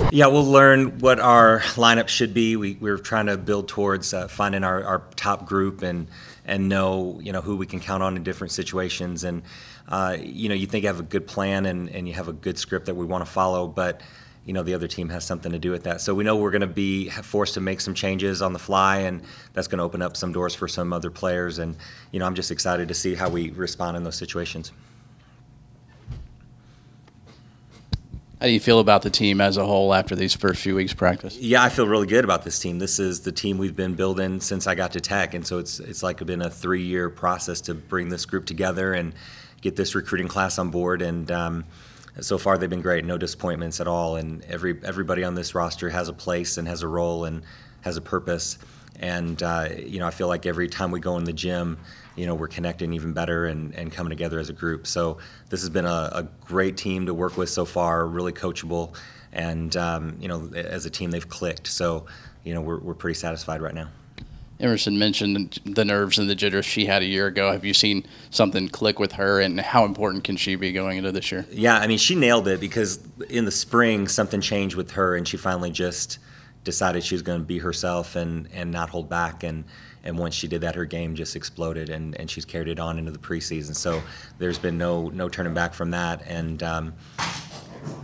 Yeah, we'll learn what our lineup should be. We're trying to build towards finding our top group and know who we can count on in different situations. And you think you have a good plan and you have a good script that we want to follow, but the other team has something to do with that. So we know we're going to be forced to make some changes on the fly, and that's going to open up some doors for some other players. And I'm just excited to see how we respond in those situations. How do you feel about the team as a whole after these first few weeks practice? Yeah, I feel really good about this team. This is the team we've been building since I got to Tech, and so it's like been a 3-year process to bring this group together and get this recruiting class on board. And so far they've been great, no disappointments at all. And everybody on this roster has a place and has a role and has a purpose. And I feel like every time we go in the gym, we're connecting even better and coming together as a group. So this has been a great team to work with so far, really coachable, and as a team they've clicked. So we're pretty satisfied right now. Emerson mentioned the nerves and the jitters she had a year ago. Have you seen something click with her, and how important can she be going into this year? Yeah, I mean, she nailed it because in the spring something changed with her, and she finally just decided she was going to be herself and not hold back. And once she did that, her game just exploded, and she's carried it on into the preseason. So there's been no turning back from that. And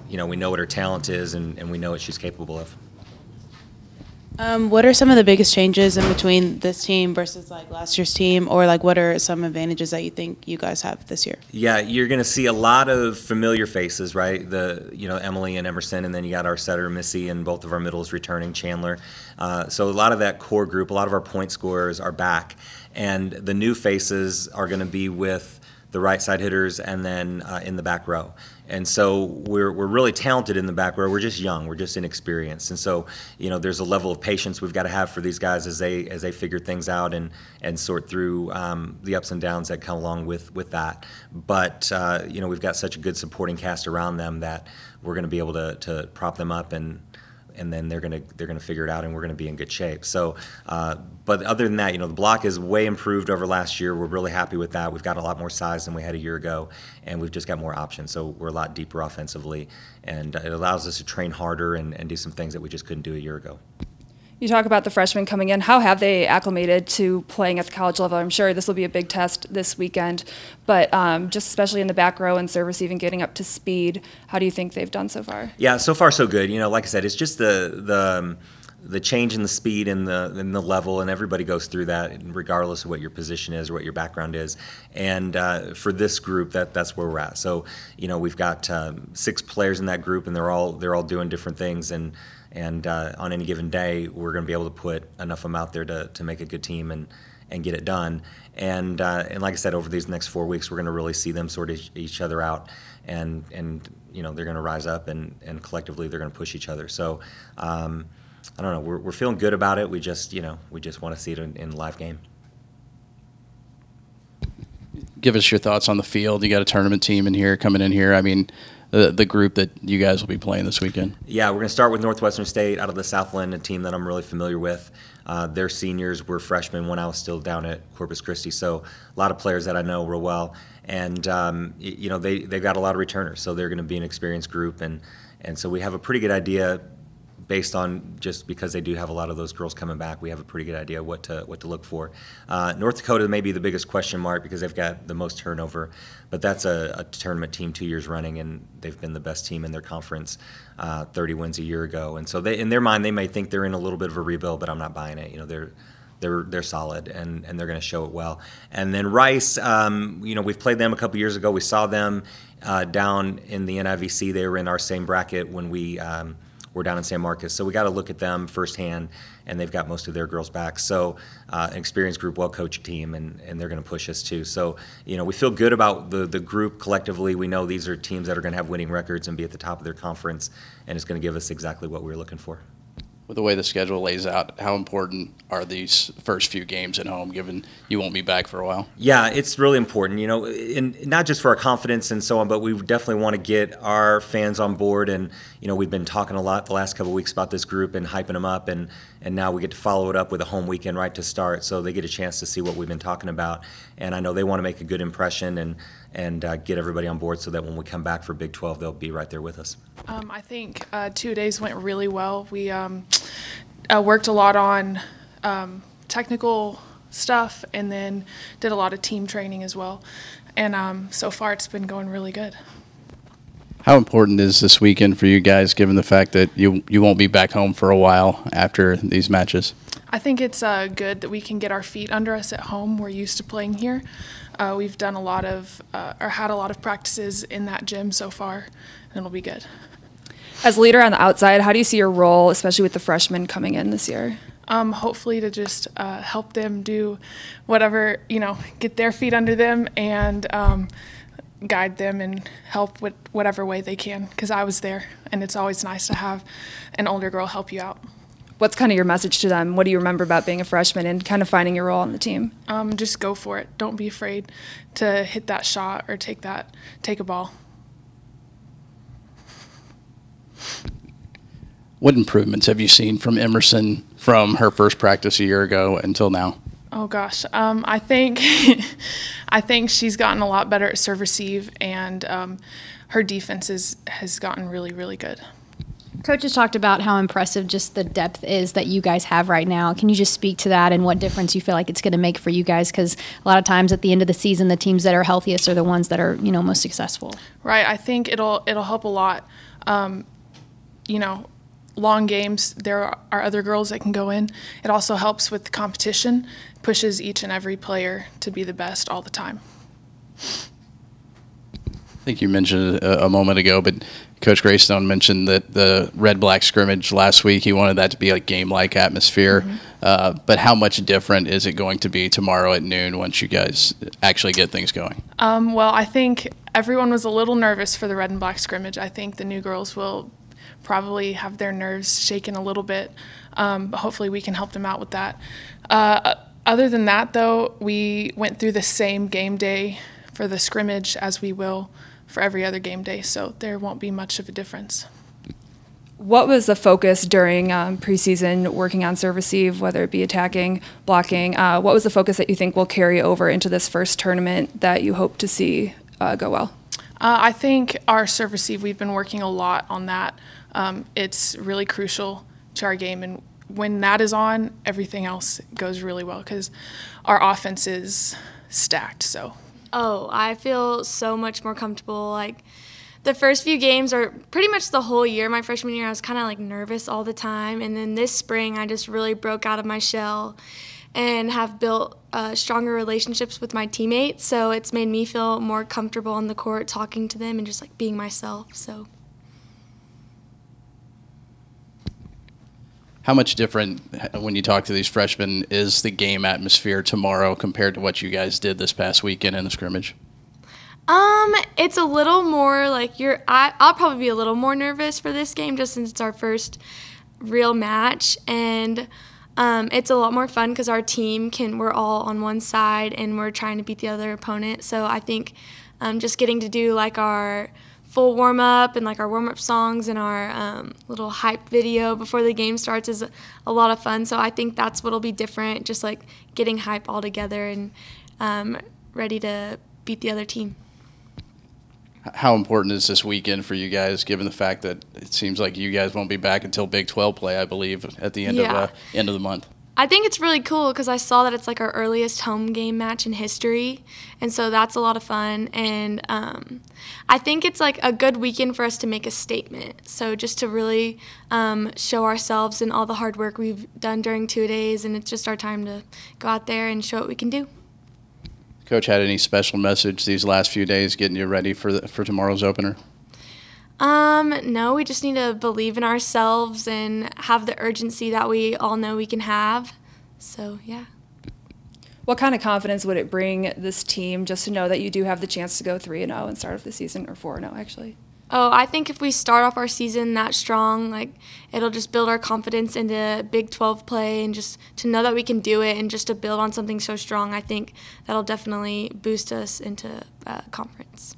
we know what her talent is, and we know what she's capable of. What are some of the biggest changes in between this team versus like last year's team, or like what are some advantages that you think you guys have this year? Yeah, you're going to see a lot of familiar faces, right? Emily and Emerson, and then you got our setter Missy, and both of our middles returning, Chandler. So a lot of that core group, a lot of our point scorers are back, and the new faces are going to be with the right side hitters and then in the back row. And so we're really talented in the back row. We're just young. We're just inexperienced. And so there's a level of patience we've got to have for these guys as they figure things out and sort through the ups and downs that come along with that. But we've got such a good supporting cast around them that we're going to be able to prop them up, and then they're gonna figure it out, and we're gonna be in good shape. So, but other than that, the block is way improved over last year. We're really happy with that. We've got a lot more size than we had a year ago, and we've just got more options. So we're a lot deeper offensively, and it allows us to train harder and do some things that we just couldn't do a year ago. You talk about the freshmen coming in. How have they acclimated to playing at the college level? I'm sure this will be a big test this weekend, but just especially in the back row and service, even getting up to speed, how do you think they've done so far? Yeah, so far so good. Like I said, it's just the change in the speed and the level, and everybody goes through that regardless of what your position is or what your background is. And for this group, that's where we're at. So we've got 6 players in that group, and they're all doing different things, and on any given day, we're going to be able to put enough of them out there to make a good team and get it done. And like I said, over these next 4 weeks, we're going to really see them sort each other out, and they're going to rise up, and collectively they're going to push each other. So I don't know, we're feeling good about it. We just want to see it in live game. Give us your thoughts on the field. You got a tournament team coming in here. I mean, the group that you guys will be playing this weekend. Yeah, we're going to start with Northwestern State out of the Southland, a team that I'm really familiar with. They're seniors. We're freshmen when I was still down at Corpus Christi, so a lot of players that I know real well. And they've got a lot of returners, so they're going to be an experienced group, and so we have a pretty good idea. Based on just because they do have a lot of those girls coming back, we have a pretty good idea what to look for. North Dakota may be the biggest question mark because they've got the most turnover, but that's a tournament team 2 years running, and they've been the best team in their conference, 30 wins a year ago. And so in their mind, they may think they're in a little bit of a rebuild, but I'm not buying it. They're solid, and they're going to show it well. And then Rice, we've played them a couple years ago. We saw them down in the NIVC. They were in our same bracket when we're down in San Marcos, so we got to look at them firsthand, and they've got most of their girls back. So an experienced group, well-coached team, and they're going to push us too. So we feel good about the group collectively. We know these are teams that are going to have winning records and be at the top of their conference, and it's going to give us exactly what we were looking for. With the way the schedule lays out, how important are these first few games at home, given you won't be back for a while? Yeah, it's really important, and not just for our confidence and so on, but we definitely want to get our fans on board. And, we've been talking a lot the last couple of weeks about this group and hyping them up, and now we get to follow it up with a home weekend right to start, so they get a chance to see what we've been talking about. And I know they want to make a good impression, and get everybody on board so that when we come back for Big 12, they'll be right there with us. I think 2 days went really well. We worked a lot on technical stuff and then did a lot of team training as well. And so far it's been going really good. How important is this weekend for you guys, given the fact that you won't be back home for a while after these matches? I think it's good that we can get our feet under us at home. We're used to playing here. We've done a lot of, or had a lot of practices in that gym so far, and it'll be good. As leader on the outside, how do you see your role, especially with the freshmen coming in this year? Hopefully to just help them do whatever, get their feet under them and guide them and help with whatever way they can, because I was there, and it's always nice to have an older girl help you out. What's kind of your message to them? What do you remember about being a freshman and kind of finding your role on the team? Just go for it. Don't be afraid to hit that shot or take a ball. What improvements have you seen from Emerson from her first practice a year ago until now? Oh gosh, I think I think she's gotten a lot better at serve receive, and her defense has gotten really, really good. Coach has talked about how impressive just the depth is that you guys have right now. Can you just speak to that and what difference you feel like it's going to make for you guys? Because a lot of times at the end of the season, the teams that are healthiest are the ones that are most successful. Right. I think it'll help a lot. Long games, there are other girls that can go in. It also helps with the competition, pushes each and every player to be the best all the time. I think you mentioned it a moment ago, but Coach Greystone mentioned that the red-black scrimmage last week, he wanted that to be a game-like atmosphere. Mm-hmm. But how much different is it going to be tomorrow at noon once you guys actually get things going? Well, I think everyone was a little nervous for the red and black scrimmage. I think the new girls will probably have their nerves shaken a little bit, but hopefully we can help them out with that. Other than that, though, we went through the same game day for the scrimmage as we will for every other game day, so there won't be much of a difference. What was the focus during preseason working on serve receive, whether it be attacking, blocking? What was the focus that you think will carry over into this first tournament that you hope to see go well? I think our serve receive, we've been working a lot on that. It's really crucial to our game, and when that is on, everything else goes really well because our offense is stacked. So. Oh, I feel so much more comfortable. Like the first few games, or pretty much the whole year, my freshman year, I was kind of like nervous all the time, and then this spring, I just really broke out of my shell and have built stronger relationships with my teammates. So it's made me feel more comfortable on the court, talking to them and just like being myself. So. How much different, when you talk to these freshmen, is the game atmosphere tomorrow compared to what you guys did this past weekend in the scrimmage? It's a little more like I'll probably be a little more nervous for this game just since it's our first real match, and it's a lot more fun because our team we're all on one side and we're trying to beat the other opponent. So I think just getting to do like our full warm-up and like our warm-up songs and our little hype video before the game starts is a lot of fun. So I think that's what'll be different, just like getting hype all together and ready to beat the other team. How important is this weekend for you guys, given the fact that it seems like you guys won't be back until Big 12 play, I believe, at the end of the month? I think it's really cool because I saw that it's like our earliest home game match in history, and so that's a lot of fun. And I think it's like a good weekend for us to make a statement. So just to really show ourselves and all the hard work we've done during 2 days, and it's just our time to go out there and show what we can do. Coach, had any special message these last few days getting you ready for tomorrow's opener? No, we just need to believe in ourselves and have the urgency that we all know we can have. So, yeah. What kind of confidence would it bring this team just to know that you do have the chance to go 3-0 and start off the season, or 4-0 actually? Oh, I think if we start off our season that strong, like it'll just build our confidence into Big 12 play, and just to know that we can do it and just to build on something so strong, I think that'll definitely boost us into conference.